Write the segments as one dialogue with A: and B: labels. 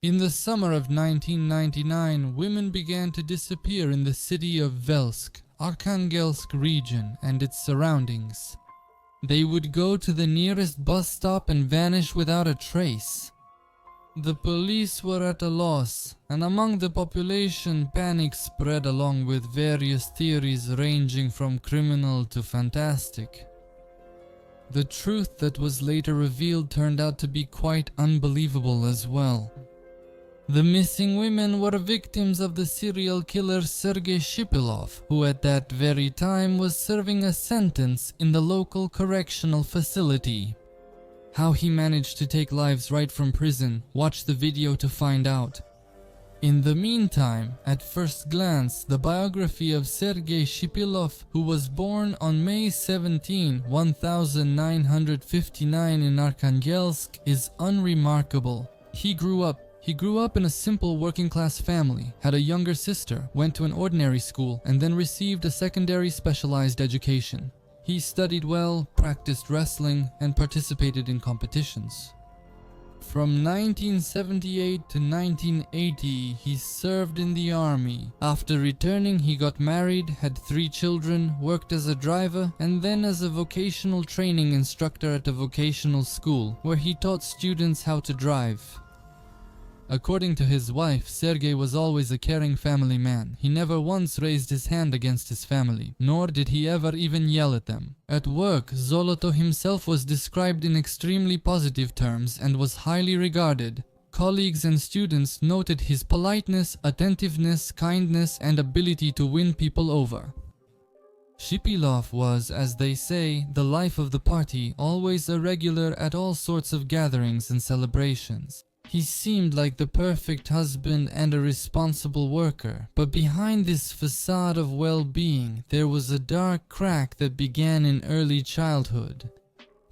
A: In the summer of 1999, women began to disappear in the city of Velsk, Arkhangelsk region and its surroundings. They would go to the nearest bus stop and vanish without a trace. The police were at a loss, and among the population panic spread along with various theories ranging from criminal to fantastic. The truth that was later revealed turned out to be quite unbelievable as well. The missing women were victims of the serial killer Sergei Shipilov, who at that very time was serving a sentence in the local correctional facility. How he managed to take lives right from prison, watch the video to find out. In the meantime, at first glance, the biography of Sergei Shipilov, who was born on May 17, 1959 in Arkhangelsk, is unremarkable. He grew up in a simple working-class family, had a younger sister, went to an ordinary school, and then received a secondary specialized education. He studied well, practiced wrestling, and participated in competitions. From 1978 to 1980, he served in the army. After returning, he got married, had 3 children, worked as a driver, and then as a vocational training instructor at a vocational school, where he taught students how to drive. According to his wife, Sergei was always a caring family man. He never once raised his hand against his family, nor did he ever even yell at them. At work, Zoloto himself was described in extremely positive terms and was highly regarded. Colleagues and students noted his politeness, attentiveness, kindness, and ability to win people over. Shipilov was, as they say, the life of the party, always a regular at all sorts of gatherings and celebrations. He seemed like the perfect husband and a responsible worker, but behind this facade of well-being, there was a dark crack that began in early childhood.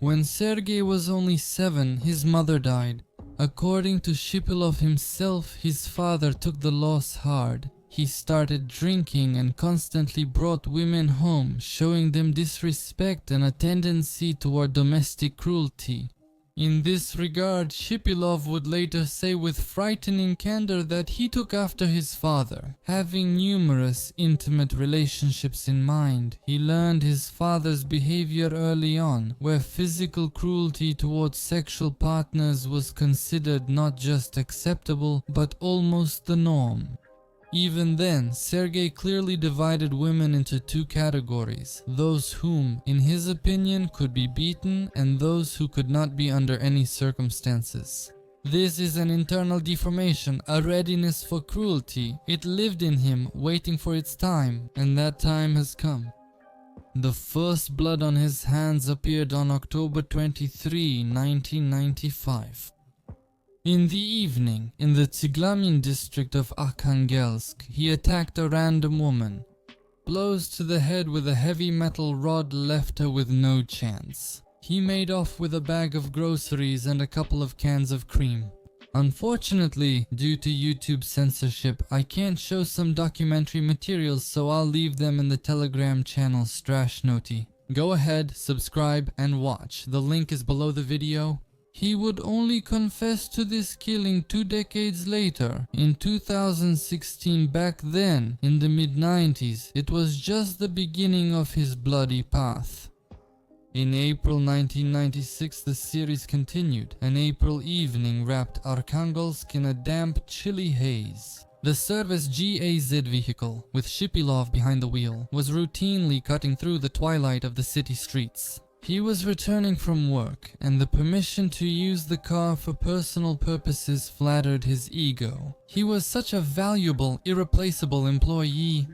A: When Sergei was only 7, his mother died. According to Shipilov himself, his father took the loss hard. He started drinking and constantly brought women home, showing them disrespect and a tendency toward domestic cruelty. In this regard, Shipilov would later say with frightening candor that he took after his father. Having numerous intimate relationships in mind, he learned his father's behavior early on, where physical cruelty towards sexual partners was considered not just acceptable, but almost the norm. Even then, Sergei clearly divided women into 2 categories, those whom, in his opinion, could be beaten and those who could not be under any circumstances. This is an internal deformation, a readiness for cruelty. It lived in him, waiting for its time, and that time has come. The first blood on his hands appeared on October 23, 1995. In the evening, in the Tsiglamin district of Arkhangelsk, he attacked a random woman. Blows to the head with a heavy metal rod left her with no chance. He made off with a bag of groceries and a couple of cans of cream. Unfortunately, due to YouTube censorship, I can't show some documentary materials, so I'll leave them in the Telegram channel Strashnoti. Go ahead, subscribe and watch. The link is below the video. He would only confess to this killing 2 decades later, in 2016. Back then, in the mid-90s, it was just the beginning of his bloody path. In April 1996, the series continued. An April evening wrapped Arkhangelsk in a damp, chilly haze. The Service GAZ vehicle, with Shipilov behind the wheel, was routinely cutting through the twilight of the city streets. He was returning from work, and the permission to use the car for personal purposes flattered his ego. He was such a valuable, irreplaceable employee.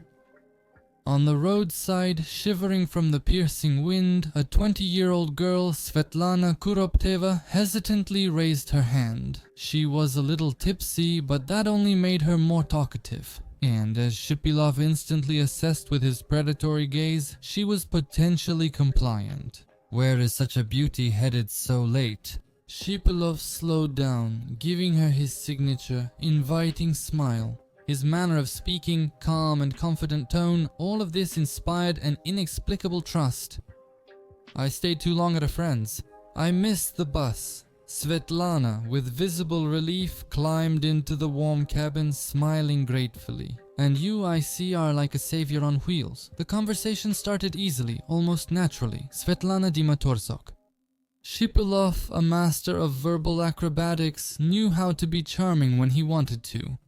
A: On the roadside, shivering from the piercing wind, a 20-year-old girl, Svetlana Kuropteva, hesitantly raised her hand. She was a little tipsy, but that only made her more talkative. And as Shipilov instantly assessed with his predatory gaze, she was potentially compliant. Where is such a beauty headed so late? Shipilov slowed down, giving her his signature, inviting smile. His manner of speaking, calm and confident tone, all of this inspired an inexplicable trust. I stayed too long at a friend's. I missed the bus. Svetlana, with visible relief, climbed into the warm cabin, smiling gratefully. "And you, I see, are like a savior on wheels." The conversation started easily, almost naturally. Svetlana Dimatorsok. Shipilov, a master of verbal acrobatics, knew how to be charming when he wanted to.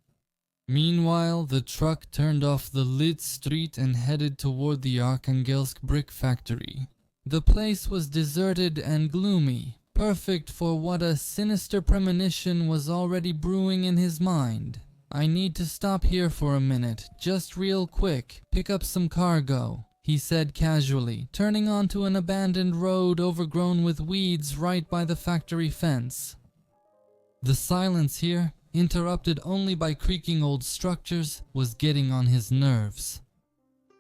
A: Meanwhile, the truck turned off the lit street and headed toward the Arkhangelsk brick factory. The place was deserted and gloomy, perfect for what a sinister premonition was already brewing in his mind. "I need to stop here for a minute, just real quick, pick up some cargo," he said casually, turning onto an abandoned road overgrown with weeds right by the factory fence. The silence here, interrupted only by creaking old structures, was getting on his nerves.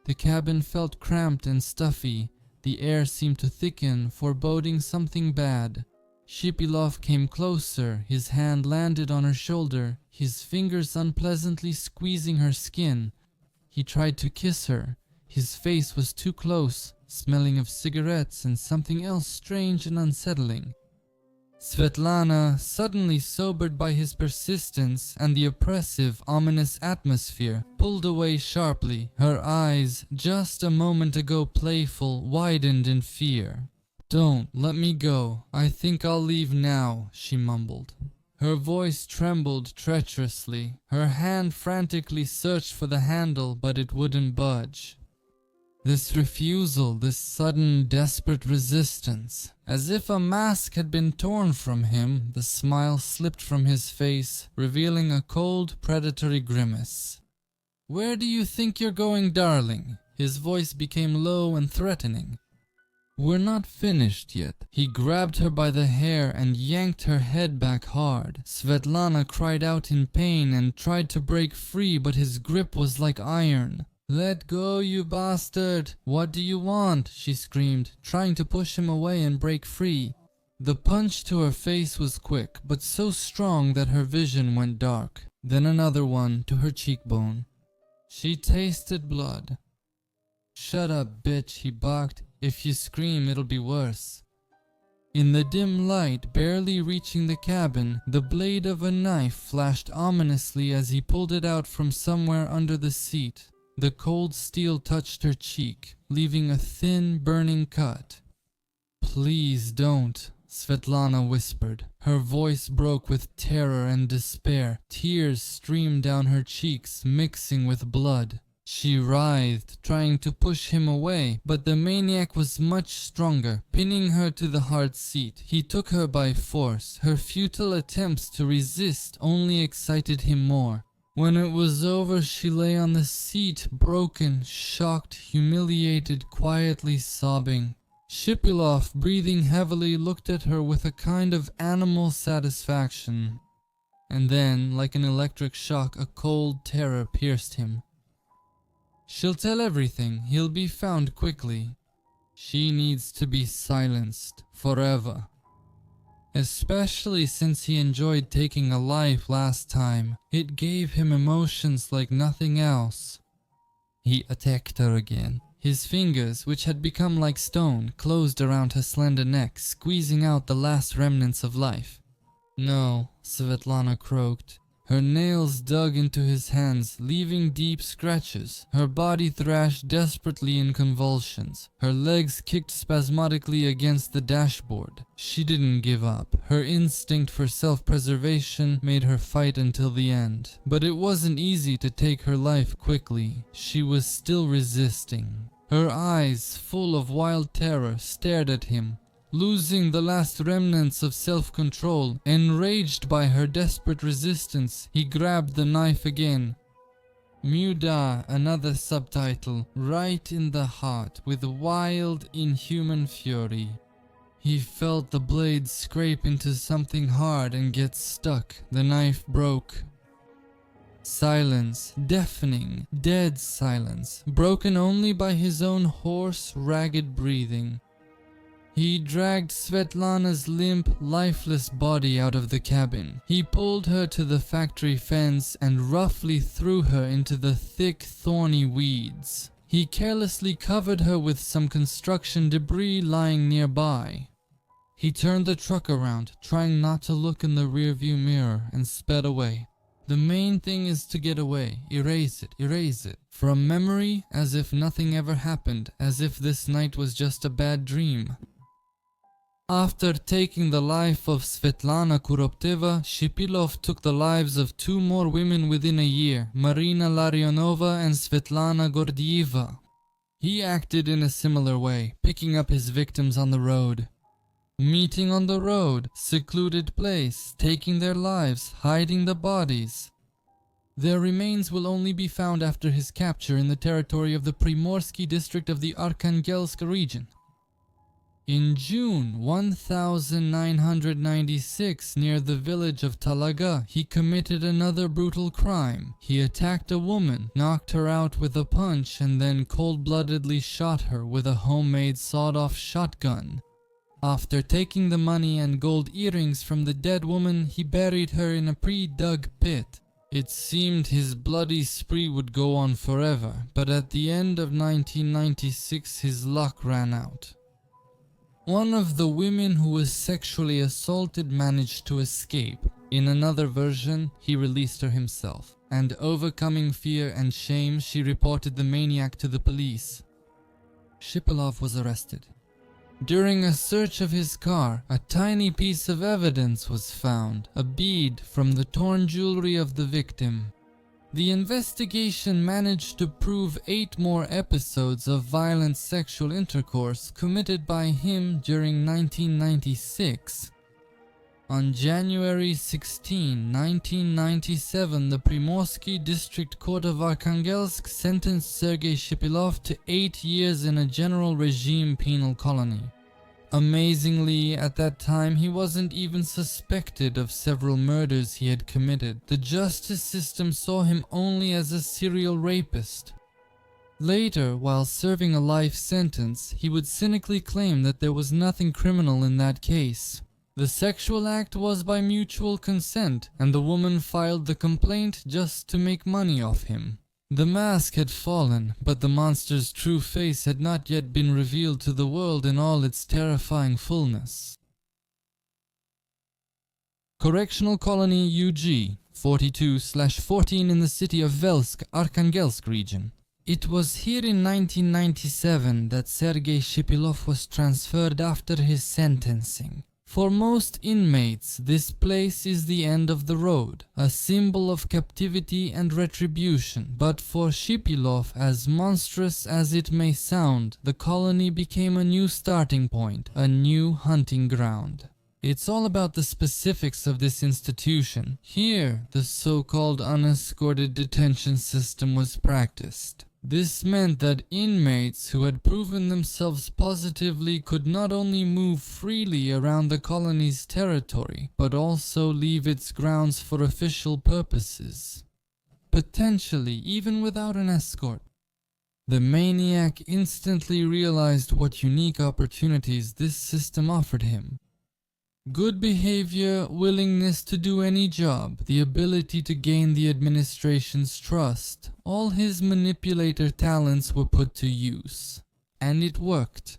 A: The cabin felt cramped and stuffy. The air seemed to thicken, foreboding something bad. Shipilov came closer, his hand landed on her shoulder, his fingers unpleasantly squeezing her skin. He tried to kiss her. His face was too close, smelling of cigarettes and something else strange and unsettling. Svetlana, suddenly sobered by his persistence and the oppressive, ominous atmosphere, pulled away sharply. Her eyes, just a moment ago playful, widened in fear. "Don't let me go. I think I'll leave now," she mumbled. Her voice trembled treacherously. Her hand frantically searched for the handle, but it wouldn't budge. This refusal, this sudden, desperate resistance. As if a mask had been torn from him, the smile slipped from his face, revealing a cold, predatory grimace. "Where do you think you're going, darling?" His voice became low and threatening. "We're not finished yet." He grabbed her by the hair and yanked her head back hard. Svetlana cried out in pain and tried to break free, but his grip was like iron. "Let go, you bastard! What do you want?" she screamed, trying to push him away and break free. The punch to her face was quick, but so strong that her vision went dark. Then another one to her cheekbone. She tasted blood. "Shut up, bitch," he barked. "If you scream, it'll be worse." In the dim light, barely reaching the cabin, the blade of a knife flashed ominously as he pulled it out from somewhere under the seat. The cold steel touched her cheek, leaving a thin, burning cut. "Please don't," Svetlana whispered. Her voice broke with terror and despair. Tears streamed down her cheeks, mixing with blood. She writhed, trying to push him away, but the maniac was much stronger, pinning her to the hard seat. He took her by force. Her futile attempts to resist only excited him more. When it was over, she lay on the seat, broken, shocked, humiliated, quietly sobbing. Shipilov, breathing heavily, looked at her with a kind of animal satisfaction. And then, like an electric shock, a cold terror pierced him. "She'll tell everything. He'll be found quickly. She needs to be silenced forever. Especially since he enjoyed taking a life last time. It gave him emotions like nothing else." He attacked her again. His fingers, which had become like stone, closed around her slender neck, squeezing out the last remnants of life. "No," Svetlana croaked. Her nails dug into his hands, leaving deep scratches. Her body thrashed desperately in convulsions. Her legs kicked spasmodically against the dashboard. She didn't give up. Her instinct for self-preservation made her fight until the end. But it wasn't easy to take her life quickly. She was still resisting. Her eyes, full of wild terror, stared at him. Losing the last remnants of self-control, enraged by her desperate resistance, he grabbed the knife again. Muda, another subtitle, right in the heart, with wild, inhuman fury. He felt the blade scrape into something hard and get stuck. The knife broke. Silence, deafening, dead silence, broken only by his own hoarse, ragged breathing. He dragged Svetlana's limp, lifeless body out of the cabin. He pulled her to the factory fence and roughly threw her into the thick, thorny weeds. He carelessly covered her with some construction debris lying nearby. He turned the truck around, trying not to look in the rearview mirror, and sped away. The main thing is to get away. Erase it. From memory, as if nothing ever happened, as if this night was just a bad dream. After taking the life of Svetlana Kuropteva, Shipilov took the lives of 2 more women within a year, Marina Larionova and Svetlana Gordieva. He acted in a similar way, picking up his victims on the road. Meeting on the road, secluded place, taking their lives, hiding the bodies. Their remains will only be found after his capture in the territory of the Primorsky district of the Arkhangelsk region. In June 1996, near the village of Talaga, he committed another brutal crime. He attacked a woman, knocked her out with a punch, and then cold-bloodedly shot her with a homemade sawed-off shotgun. After taking the money and gold earrings from the dead woman, he buried her in a pre-dug pit. It seemed his bloody spree would go on forever, but at the end of 1996 his luck ran out. One of the women who was sexually assaulted managed to escape. In another version, he released her himself, and overcoming fear and shame, she reported the maniac to the police. Shipilov was arrested. During a search of his car, a tiny piece of evidence was found, a bead from the torn jewelry of the victim. The investigation managed to prove 8 more episodes of violent sexual intercourse committed by him during 1996. On January 16, 1997, the Primorsky District Court of Arkhangelsk sentenced Sergei Shipilov to 8 years in a general regime penal colony. Amazingly, at that time he wasn't even suspected of several murders he had committed. The justice system saw him only as a serial rapist. Later, while serving a life sentence, he would cynically claim that there was nothing criminal in that case. The sexual act was by mutual consent, and the woman filed the complaint just to make money off him. The mask had fallen, but the monster's true face had not yet been revealed to the world in all its terrifying fullness. Correctional Colony UG 42/14 in the city of Velsk, Arkhangelsk region. It was here in 1997 that Sergei Shipilov was transferred after his sentencing. For most inmates, this place is the end of the road, a symbol of captivity and retribution. But for Shipilov, as monstrous as it may sound, the colony became a new starting point, a new hunting ground. It's all about the specifics of this institution. Here, the so-called unescorted detention system was practiced. This meant that inmates who had proven themselves positively could not only move freely around the colony's territory, but also leave its grounds for official purposes, potentially even without an escort. The maniac instantly realized what unique opportunities this system offered him. Good behavior, willingness to do any job, the ability to gain the administration's trust. All his manipulator talents were put to use. And it worked.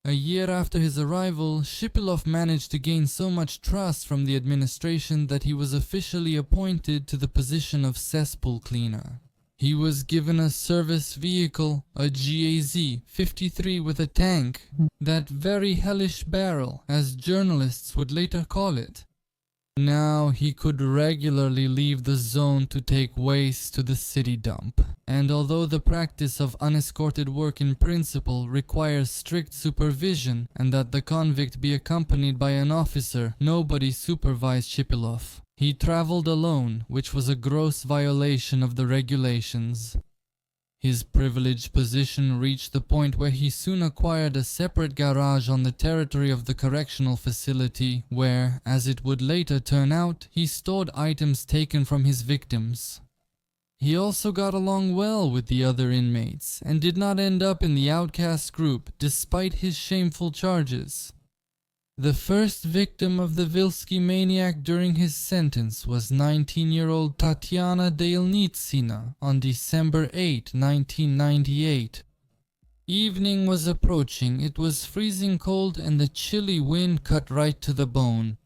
A: A year after his arrival, Shipilov managed to gain so much trust from the administration that he was officially appointed to the position of cesspool cleaner. He was given a service vehicle, a GAZ-53 with a tank, that very hellish barrel, as journalists would later call it. Now he could regularly leave the zone to take waste to the city dump. And although the practice of unescorted work in principle requires strict supervision and that the convict be accompanied by an officer, nobody supervised Shipilov. He traveled alone, which was a gross violation of the regulations. His privileged position reached the point where he soon acquired a separate garage on the territory of the correctional facility where, as it would later turn out, he stored items taken from his victims. He also got along well with the other inmates and did not end up in the outcast group despite his shameful charges. The first victim of the Vilsky maniac during his sentence was 19-year-old Tatiana Delnitsina on December 8, 1998. Evening was approaching. It was freezing cold and the chilly wind cut right to the bone.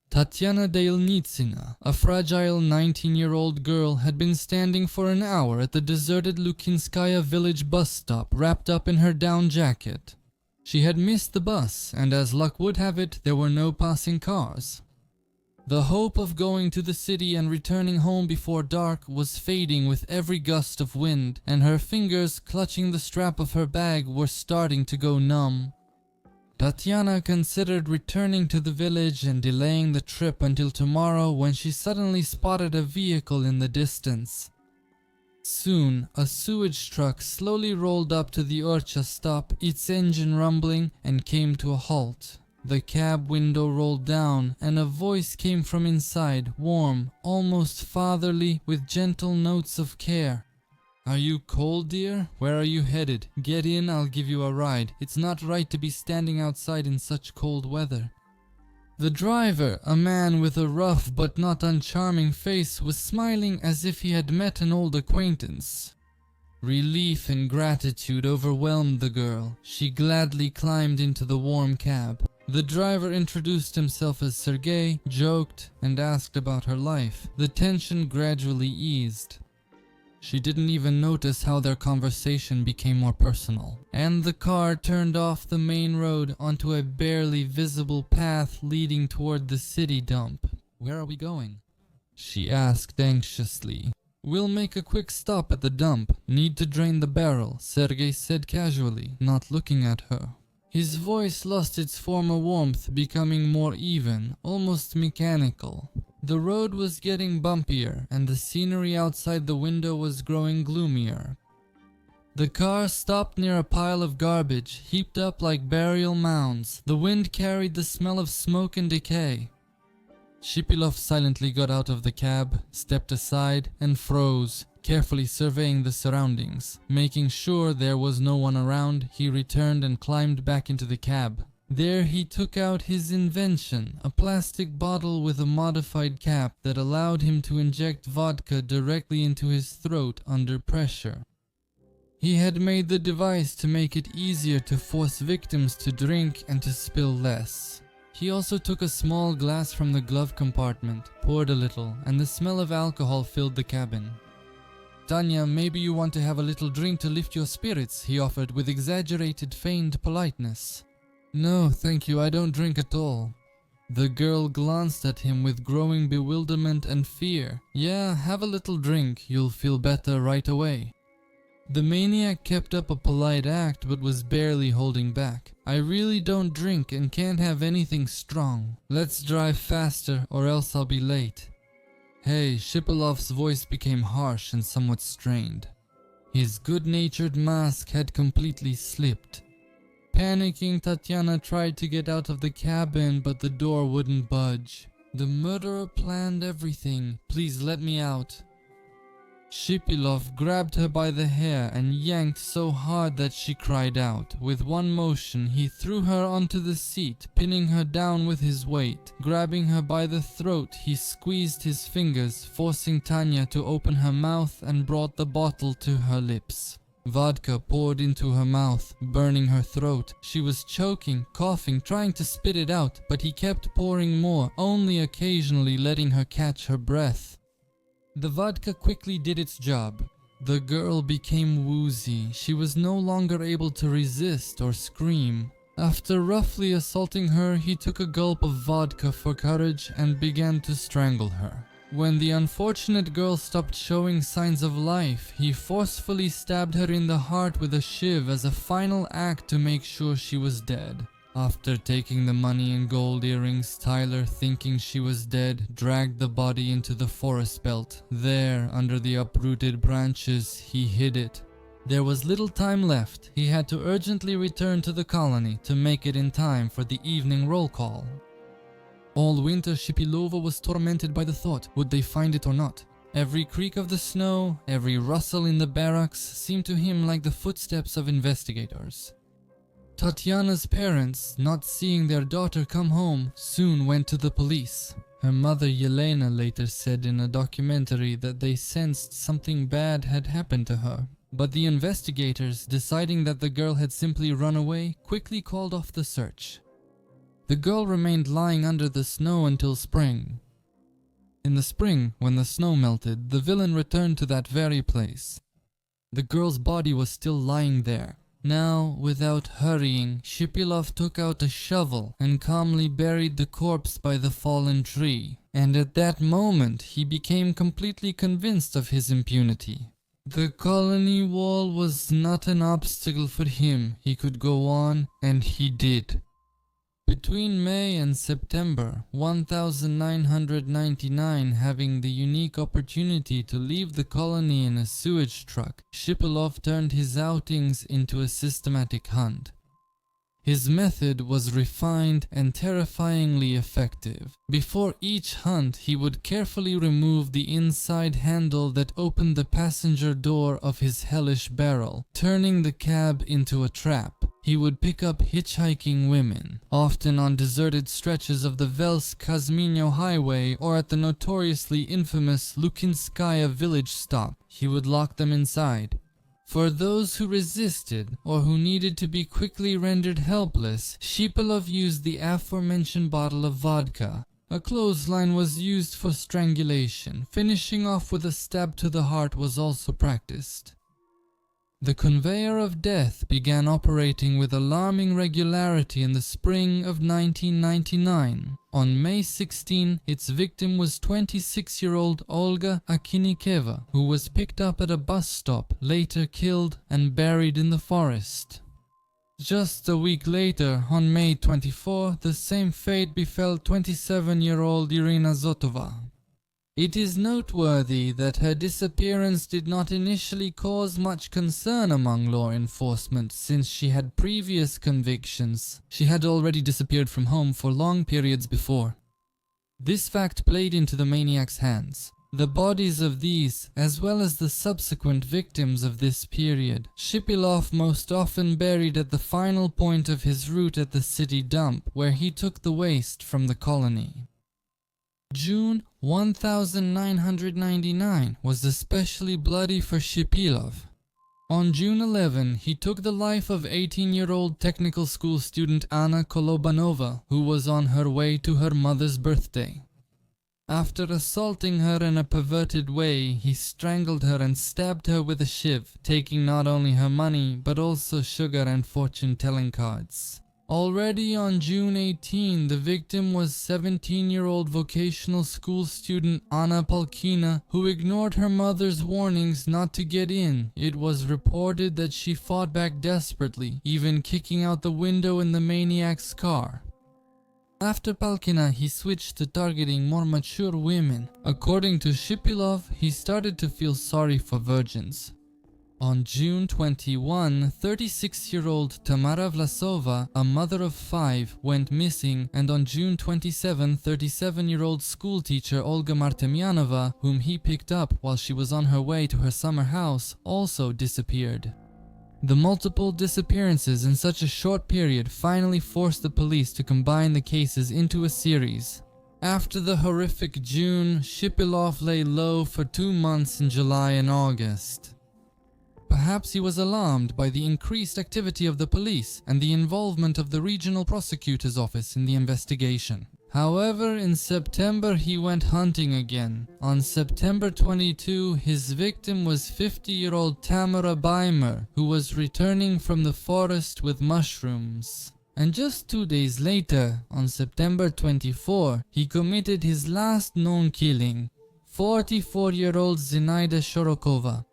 A: Tatiana Dailnitsina, a fragile 19-year-old girl, had been standing for an hour at the deserted Lukinskaya village bus stop, wrapped up in her down jacket. She had missed the bus, and as luck would have it, there were no passing cars. The hope of going to the city and returning home before dark was fading with every gust of wind, and her fingers clutching the strap of her bag were starting to go numb. Tatiana considered returning to the village and delaying the trip until tomorrow when she suddenly spotted a vehicle in the distance. Soon, a sewage truck slowly rolled up to the Urcha stop, its engine rumbling, and came to a halt. The cab window rolled down, and a voice came from inside, warm, almost fatherly, with gentle notes of care. "Are you cold, dear? Where are you headed? Get in, I'll give you a ride. It's not right to be standing outside in such cold weather." The driver, a man with a rough but not uncharming face, was smiling as if he had met an old acquaintance. Relief and gratitude overwhelmed the girl. She gladly climbed into the warm cab. The driver introduced himself as Sergei, joked, and asked about her life. The tension gradually eased. She didn't even notice how their conversation became more personal, and the car turned off the main road onto a barely visible path leading toward the city dump. "Where are we going?" she asked anxiously. "We'll make a quick stop at the dump. Need to drain the barrel," Sergei said casually, not looking at her. His voice lost its former warmth, becoming more even, almost mechanical. The road was getting bumpier, and the scenery outside the window was growing gloomier. The car stopped near a pile of garbage, heaped up like burial mounds. The wind carried the smell of smoke and decay. Shipilov silently got out of the cab, stepped aside, and froze, carefully surveying the surroundings. Making sure there was no one around, he returned and climbed back into the cab. There he took out his invention, a plastic bottle with a modified cap that allowed him to inject vodka directly into his throat under pressure. He had made the device to make it easier to force victims to drink and to spill less. He also took a small glass from the glove compartment, poured a little, and the smell of alcohol filled the cabin. "Tanya, maybe you want to have a little drink to lift your spirits," he offered with exaggerated feigned politeness. "No, thank you, I don't drink at all." The girl glanced at him with growing bewilderment and fear. "Yeah, have a little drink, you'll feel better right away." The maniac kept up a polite act but was barely holding back. "I really don't drink and can't have anything strong. Let's drive faster or else I'll be late." "Hey," Shipilov's voice became harsh and somewhat strained. His good-natured mask had completely slipped. Panicking, Tatiana tried to get out of the cabin, but the door wouldn't budge. "The murderer planned everything. Please let me out." Shipilov grabbed her by the hair and yanked so hard that she cried out. With one motion, he threw her onto the seat, pinning her down with his weight. Grabbing her by the throat, he squeezed his fingers, forcing Tanya to open her mouth and brought the bottle to her lips. Vodka poured into her mouth, burning her throat. She was choking, coughing, trying to spit it out, but he kept pouring more, only occasionally letting her catch her breath. The vodka quickly did its job. The girl became woozy. She was no longer able to resist or scream. After roughly assaulting her, he took a gulp of vodka for courage and began to strangle her. When the unfortunate girl stopped showing signs of life, he forcefully stabbed her in the heart with a shiv as a final act to make sure she was dead. After taking the money and gold earrings, Tyler, thinking she was dead, dragged the body into the forest belt. There, under the uprooted branches, he hid it. There was little time left. He had to urgently return to the colony to make it in time for the evening roll call. All winter, Shipilova was tormented by the thought, would they find it or not? Every creak of the snow, every rustle in the barracks seemed to him like the footsteps of investigators. Tatiana's parents, not seeing their daughter come home, soon went to the police. Her mother Yelena later said in a documentary that they sensed something bad had happened to her. But the investigators, deciding that the girl had simply run away, quickly called off the search. The girl remained lying under the snow until spring. In the spring, when the snow melted, the villain returned to that very place. The girl's body was still lying there. Now, without hurrying, Shipilov took out a shovel and calmly buried the corpse by the fallen tree. And at that moment, he became completely convinced of his impunity. The colony wall was not an obstacle for him. He could go on, and he did. Between May and September 1999, having the unique opportunity to leave the colony in a sewage truck, Shipilov turned his outings into a systematic hunt. His method was refined and terrifyingly effective. Before each hunt, he would carefully remove the inside handle that opened the passenger door of his hellish barrel, turning the cab into a trap. He would pick up hitchhiking women, often on deserted stretches of the Velsk-Kazminyo highway or at the notoriously infamous Lukinskaya village stop. He would lock them inside. For those who resisted or who needed to be quickly rendered helpless, Shipilov used the aforementioned bottle of vodka. A clothesline was used for strangulation. Finishing off with a stab to the heart was also practiced. The conveyor of death began operating with alarming regularity in the spring of 1999. On May 16, its victim was 26-year-old Olga Akinikeva, who was picked up at a bus stop, later killed and buried in the forest. Just a week later, on May 24, the same fate befell 27-year-old Irina Zotova. It is noteworthy that her disappearance did not initially cause much concern among law enforcement since she had previous convictions. She had already disappeared from home for long periods before. This fact played into the maniac's hands. The bodies of these, as well as the subsequent victims of this period, Shipilov most often buried at the final point of his route at the city dump, where he took the waste from the colony. June 1999 was especially bloody for Shipilov. On June 11, he took the life of 18-year-old technical school student Anna Kolobanova, who was on her way to her mother's birthday. After assaulting her in a perverted way, he strangled her and stabbed her with a shiv, taking not only her money but also sugar and fortune-telling cards. Already on June 18, the victim was 17-year-old vocational school student Anna Palkina, who ignored her mother's warnings not to get in. It was reported that she fought back desperately, even kicking out the window in the maniac's car. After Palkina, he switched to targeting more mature women. According to Shipilov, he started to feel sorry for virgins. On June 21, 36-year-old Tamara Vlasova, a mother of 5, went missing, and on June 27, 37-year-old schoolteacher Olga Martemyanova, whom he picked up while she was on her way to her summer house, also disappeared. The multiple disappearances in such a short period finally forced the police to combine the cases into a series. After the horrific June, Shipilov lay low for 2 months in July and August. Perhaps he was alarmed by the increased activity of the police and the involvement of the regional prosecutor's office in the investigation. However, in September he went hunting again. On September 22, his victim was 50-year-old Tamara Beimer, who was returning from the forest with mushrooms. And just 2 days later, on September 24, he committed his last known killing, 44-year-old Zinaida Shorokova.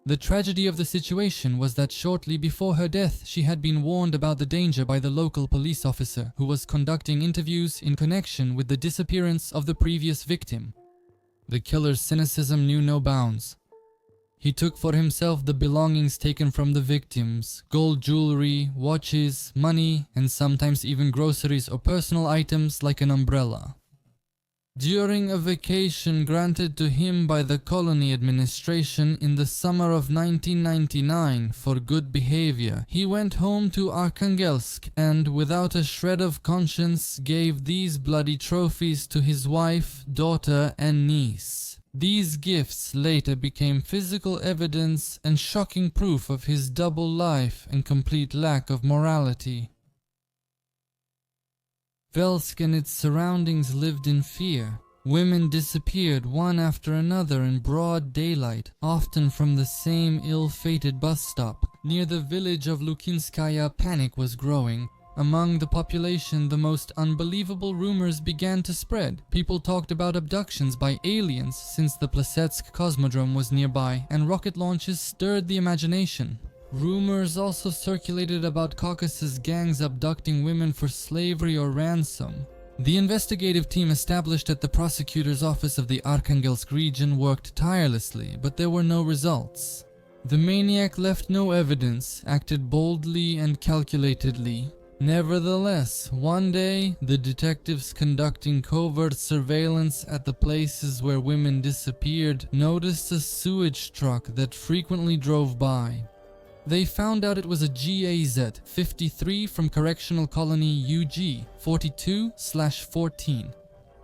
A: The tragedy of the situation was that shortly before her death, she had been warned about the danger by the local police officer who was conducting interviews in connection with the disappearance of the previous victim. The killer's cynicism knew no bounds. He took for himself the belongings taken from the victims: gold jewelry, watches, money, and sometimes even groceries or personal items like an umbrella. During a vacation granted to him by the colony administration in the summer of 1999 for good behavior, he went home to Arkhangelsk and, without a shred of conscience, gave these bloody trophies to his wife, daughter, and niece. These gifts later became physical evidence and shocking proof of his double life and complete lack of morality. Velsk and its surroundings lived in fear. Women disappeared one after another in broad daylight, often from the same ill-fated bus stop. Near the village of Lukinskaya, panic was growing. Among the population, the most unbelievable rumors began to spread. People talked about abductions by aliens since the Plesetsk Cosmodrome was nearby, and rocket launches stirred the imagination. Rumors also circulated about Caucasus gangs abducting women for slavery or ransom. The investigative team established at the prosecutor's office of the Arkhangelsk region worked tirelessly, but there were no results. The maniac left no evidence, acted boldly and calculatedly. Nevertheless, one day, the detectives conducting covert surveillance at the places where women disappeared noticed a sewage truck that frequently drove by. They found out it was a GAZ 53 from Correctional Colony UG 42/14.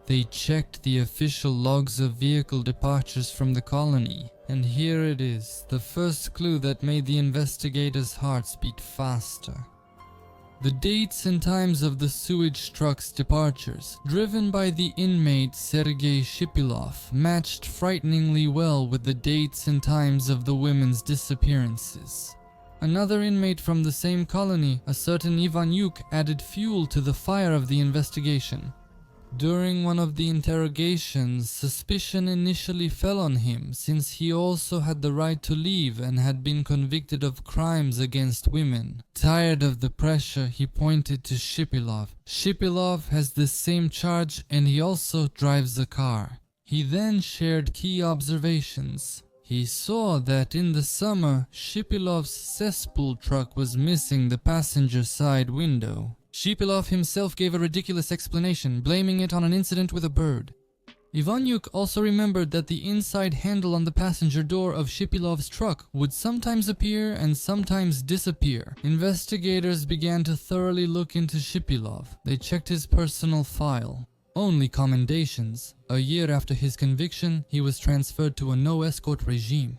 A: They checked the official logs of vehicle departures from the colony, and here it is, the first clue that made the investigators' hearts beat faster. The dates and times of the sewage truck's departures, driven by the inmate Sergei Shipilov, matched frighteningly well with the dates and times of the women's disappearances. Another inmate from the same colony, a certain Ivanyuk, added fuel to the fire of the investigation. During one of the interrogations, suspicion initially fell on him since he also had the right to leave and had been convicted of crimes against women. Tired of the pressure, he pointed to Shipilov. Shipilov has the same charge and he also drives a car. He then shared key observations. He saw that in the summer, Shipilov's cesspool truck was missing the passenger side window. Shipilov himself gave a ridiculous explanation, blaming it on an incident with a bird. Ivanyuk also remembered that the inside handle on the passenger door of Shipilov's truck would sometimes appear and sometimes disappear. Investigators began to thoroughly look into Shipilov. They checked his personal file. Only commendations. A year after his conviction, he was transferred to a no-escort regime.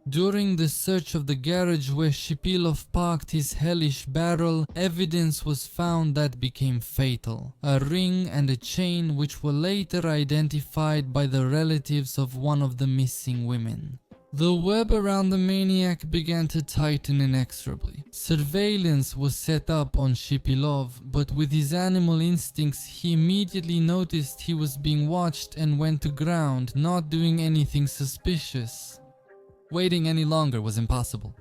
A: During the search of the garage where Shipilov parked his hellish barrel, evidence was found that became fatal. A ring and a chain which were later identified by the relatives of one of the missing women. The web around the maniac began to tighten inexorably. Surveillance was set up on Shipilov, but with his animal instincts he immediately noticed he was being watched and went to ground, not doing anything suspicious. Waiting any longer was impossible.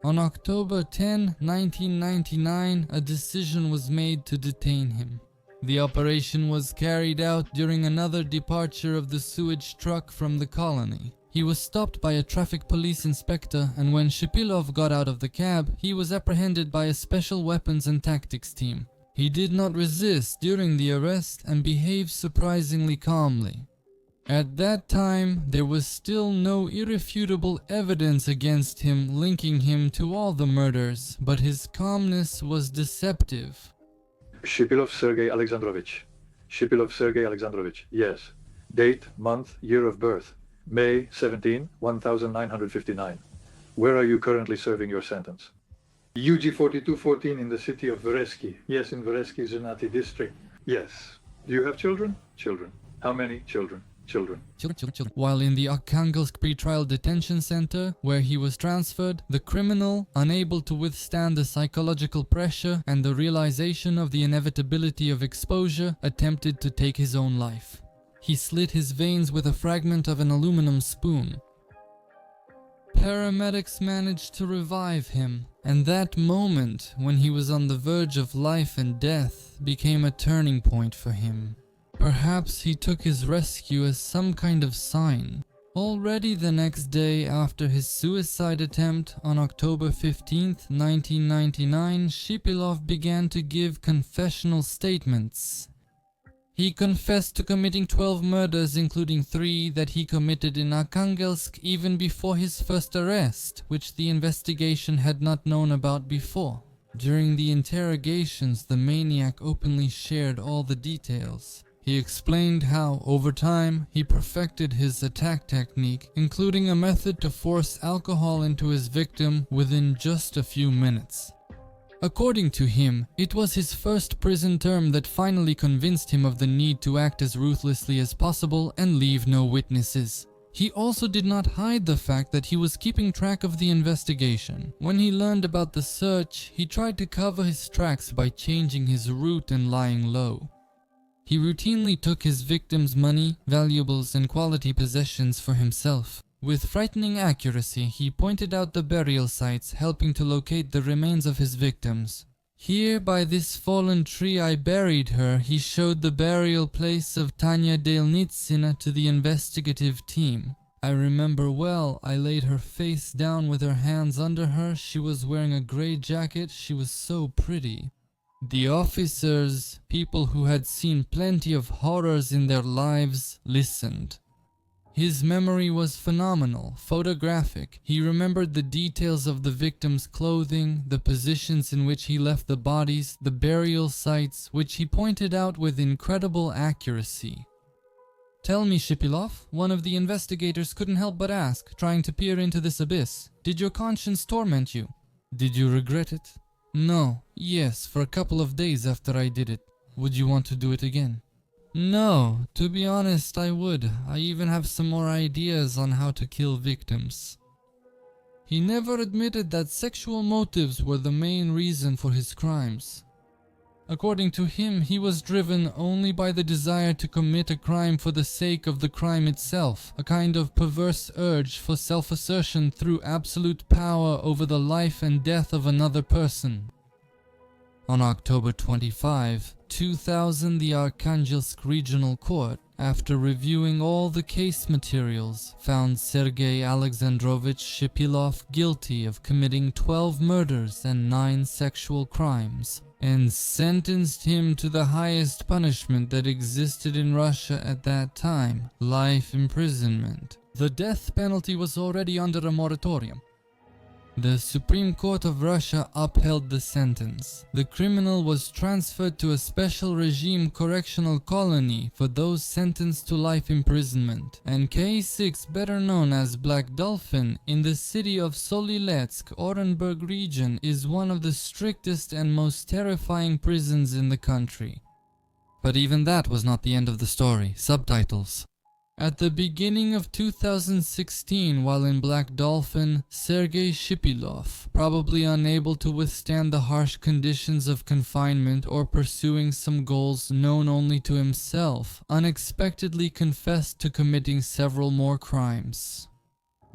A: On October 10, 1999, a decision was made to detain him. The operation was carried out during another departure of the sewage truck from the colony. He was stopped by a traffic police inspector, and when Shipilov got out of the cab, he was apprehended by a special weapons and tactics team. He did not resist during the arrest and behaved surprisingly calmly. At that time, there was still no irrefutable evidence against him linking him to all the murders, but his calmness was deceptive.
B: Shipilov Sergei Alexandrovich. Shipilov Sergei Alexandrovich, yes. Date, month, year of birth. May 17, 1959. Where are you currently serving your sentence? UG 4214 in the city of Velsk. Yes, in Velsk, Zenati district. Yes. Do you have children? Children. How many children? Children.
A: While in the Arkhangelsk pretrial detention center, where he was transferred, the criminal, unable to withstand the psychological pressure and the realization of the inevitability of exposure, attempted to take his own life. He slit his veins with a fragment of an aluminum spoon. Paramedics managed to revive him, and that moment, when he was on the verge of life and death, became a turning point for him. Perhaps he took his rescue as some kind of sign. Already the next day after his suicide attempt, on October 15, 1999, Shipilov began to give confessional statements. He confessed to committing 12 murders, including 3 that he committed in Arkhangelsk even before his first arrest, which the investigation had not known about before. During the interrogations, the maniac openly shared all the details. He explained how, over time, he perfected his attack technique, including a method to force alcohol into his victim within just a few minutes. According to him, it was his first prison term that finally convinced him of the need to act as ruthlessly as possible and leave no witnesses. He also did not hide the fact that he was keeping track of the investigation. When he learned about the search, he tried to cover his tracks by changing his route and lying low. He routinely took his victims' money, valuables, and quality possessions for himself. With frightening accuracy, he pointed out the burial sites, helping to locate the remains of his victims. "Here by this fallen tree I buried her," he showed the burial place of Tanya Delnitsina to the investigative team. "I remember well, I laid her face down with her hands under her. She was wearing a grey jacket. She was so pretty." The officers, people who had seen plenty of horrors in their lives, listened. His memory was phenomenal, photographic. He remembered the details of the victim's clothing, the positions in which he left the bodies, the burial sites, which he pointed out with incredible accuracy. "Tell me, Shipilov," one of the investigators couldn't help but ask, trying to peer into this abyss, "did your conscience torment you? Did you regret it?" "No. Yes, for a couple of days after I did it." "Would you want to do it again?" "No, to be honest, I would. I even have some more ideas on how to kill victims." He never admitted that sexual motives were the main reason for his crimes. According to him, he was driven only by the desire to commit a crime for the sake of the crime itself, a kind of perverse urge for self-assertion through absolute power over the life and death of another person. On October 25, 2000, the Arkhangelsk Regional Court, after reviewing all the case materials, found Sergei Alexandrovich Shipilov guilty of committing 12 murders and 9 sexual crimes, and sentenced him to the highest punishment that existed in Russia at that time, life imprisonment. The death penalty was already under a moratorium. The Supreme Court of Russia upheld the sentence. The criminal was transferred to a special regime correctional colony for those sentenced to life imprisonment, and K6, better known as Black Dolphin, in the city of Soliletsk, Orenburg region, is one of the strictest and most terrifying prisons in the country. But even that was not the end of the story. Subtitles. At the beginning of 2016, while in Black Dolphin, Sergei Shipilov, probably unable to withstand the harsh conditions of confinement or pursuing some goals known only to himself, unexpectedly confessed to committing several more crimes.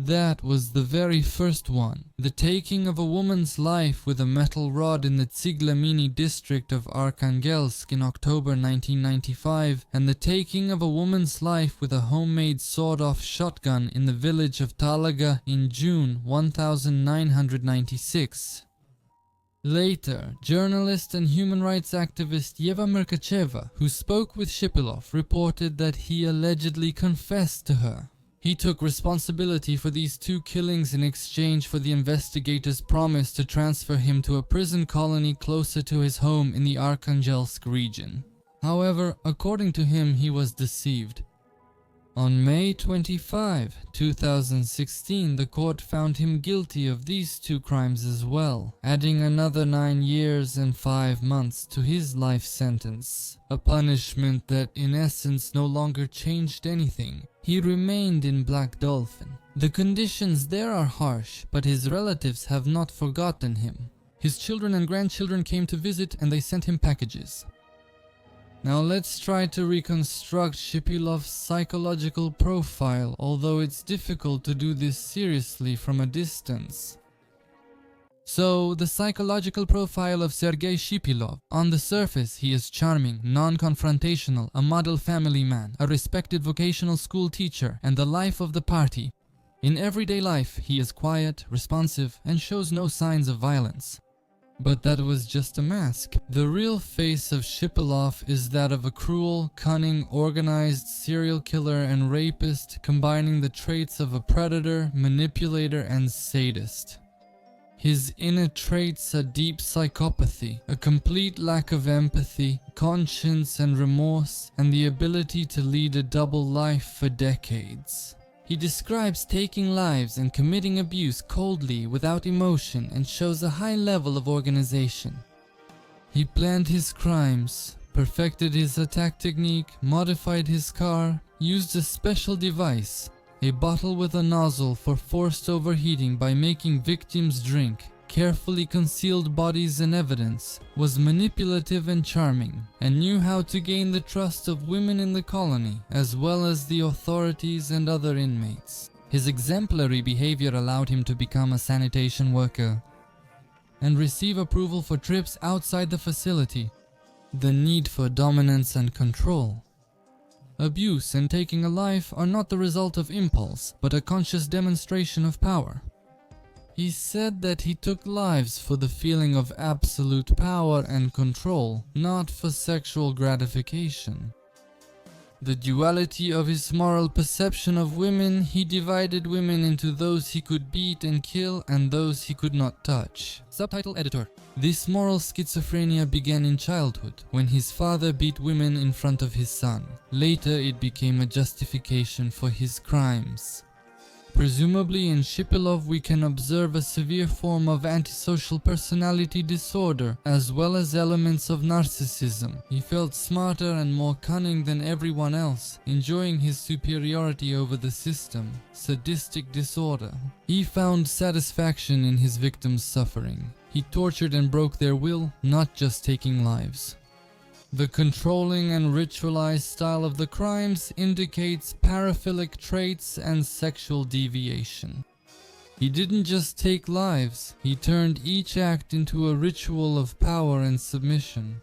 A: That was the very first one, the taking of a woman's life with a metal rod in the Tsiglamini district of Arkhangelsk in October 1995, and the taking of a woman's life with a homemade sawed-off shotgun in the village of Talaga in June 1996. Later, journalist and human rights activist Yeva Merkacheva, who spoke with Shipilov, reported that he allegedly confessed to her. He took responsibility for these 2 killings in exchange for the investigators' promise to transfer him to a prison colony closer to his home in the Arkhangelsk region. However, according to him, he was deceived. On May 25, 2016, the court found him guilty of these 2 crimes as well, adding another 9 years and 5 months to his life sentence, a punishment that in essence no longer changed anything. He remained in Black Dolphin. The conditions there are harsh, but his relatives have not forgotten him. His children and grandchildren came to visit and they sent him packages. Now let's try to reconstruct Shipilov's psychological profile, although it's difficult to do this seriously from a distance. So, the psychological profile of Sergei Shipilov. On the surface, he is charming, non-confrontational, a model family man, a respected vocational school teacher, and the life of the party. In everyday life, he is quiet, responsive, and shows no signs of violence. But that was just a mask. The real face of Shipilov is that of a cruel, cunning, organized serial killer and rapist, combining the traits of a predator, manipulator, and sadist. His inner traits are deep psychopathy, a complete lack of empathy, conscience and remorse, and the ability to lead a double life for decades. He describes taking lives and committing abuse coldly without emotion and shows a high level of organization. He planned his crimes, perfected his attack technique, modified his car, used a special device, a bottle with a nozzle for forced overheating by making victims drink, carefully concealed bodies and evidence, was manipulative and charming, and knew how to gain the trust of women in the colony, as well as the authorities and other inmates. His exemplary behavior allowed him to become a sanitation worker and receive approval for trips outside the facility. The need for dominance and control. Abuse and taking a life are not the result of impulse, but a conscious demonstration of power. He said that he took lives for the feeling of absolute power and control, not for sexual gratification. The duality of his moral perception of women, he divided women into those he could beat and kill and those he could not touch. Subtitle editor. This moral schizophrenia began in childhood, when his father beat women in front of his son. Later it became a justification for his crimes. Presumably in Shipilov we can observe a severe form of antisocial personality disorder, as well as elements of narcissism. He felt smarter and more cunning than everyone else, enjoying his superiority over the system. Sadistic disorder. He found satisfaction in his victims' suffering. He tortured and broke their will, not just taking lives. The controlling and ritualized style of the crimes indicates paraphilic traits and sexual deviation. He didn't just take lives, he turned each act into a ritual of power and submission.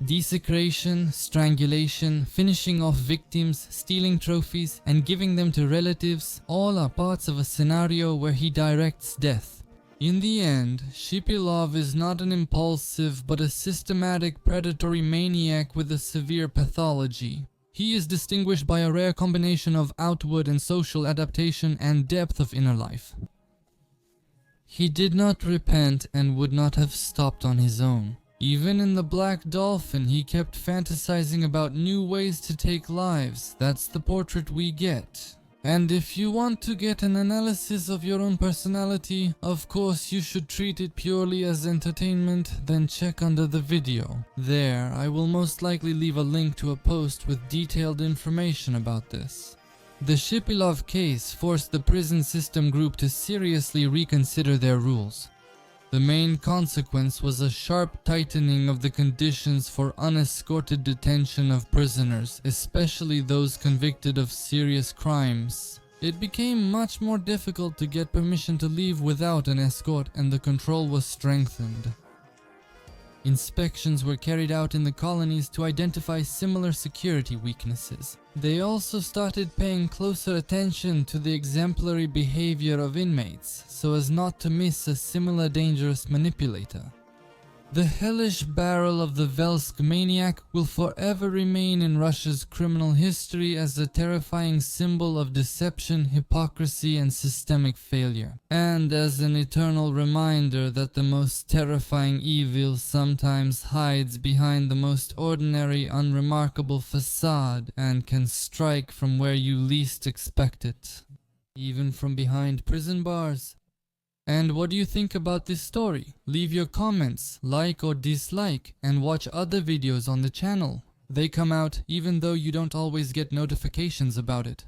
A: Desecration, strangulation, finishing off victims, stealing trophies, and giving them to relatives, all are parts of a scenario where he directs death. In the end, Shipilov is not an impulsive but a systematic predatory maniac with a severe pathology. He is distinguished by a rare combination of outward and social adaptation and depth of inner life. He did not repent and would not have stopped on his own. Even in the Black Dolphin, he kept fantasizing about new ways to take lives. That's the portrait we get. And if you want to get an analysis of your own personality, of course you should treat it purely as entertainment, then check under the video. There, I will most likely leave a link to a post with detailed information about this. The Shipilov case forced the prison system group to seriously reconsider their rules. The main consequence was a sharp tightening of the conditions for unescorted detention of prisoners, especially those convicted of serious crimes. It became much more difficult to get permission to leave without an escort, and the control was strengthened. Inspections were carried out in the colonies to identify similar security weaknesses. They also started paying closer attention to the exemplary behavior of inmates, so as not to miss a similar dangerous manipulator. The hellish barrel of the Velsk maniac will forever remain in Russia's criminal history as a terrifying symbol of deception, hypocrisy, and systemic failure, and as an eternal reminder that the most terrifying evil sometimes hides behind the most ordinary, unremarkable facade and can strike from where you least expect it, even from behind prison bars. And what do you think about this story? Leave your comments, like or dislike, and watch other videos on the channel. They come out even though you don't always get notifications about it.